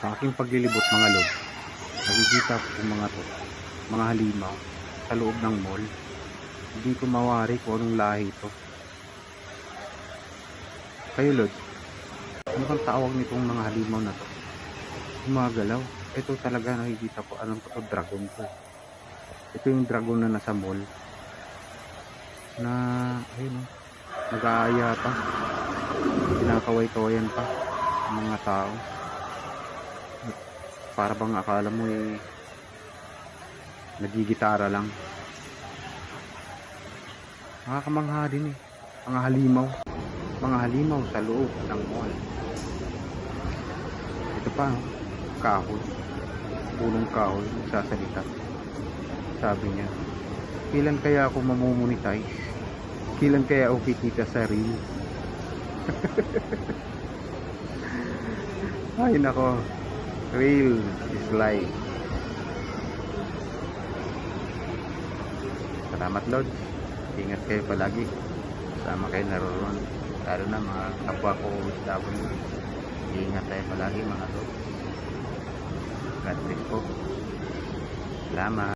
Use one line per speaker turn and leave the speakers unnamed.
Sa aking paglilibot mga lod, nakikita ko yung mga halimaw sa loob ng mall. Hindi ko mawari kung anong lahi ito. Kayo lod, ano bang tawag nitong mga halimaw na to? Gumagalaw. Ito talaga nakikita ko, anong to, dragon to. Ito yung dragon na nasa mall. Na, ayun o, nag-aaya pa. Kinakaway-kawayan pa ang mga tao. Para bang akala mo nagigitara lang. Nakakamangha din mga halimaw sa loob ng mall. Ito pa, kahoy, pulong kahoy, nagsasalita. Sabi niya, kailan kaya ako mamomonetize? Kailan kaya ako kikita sa reel? Ay nako, real is life. Salamat Lord. Ingat kayo palagi. Sama kayo naroon. Lalo na mga kapwa ko OFW. Ingat tayo palagi mga Lord. God bless po. Salamat.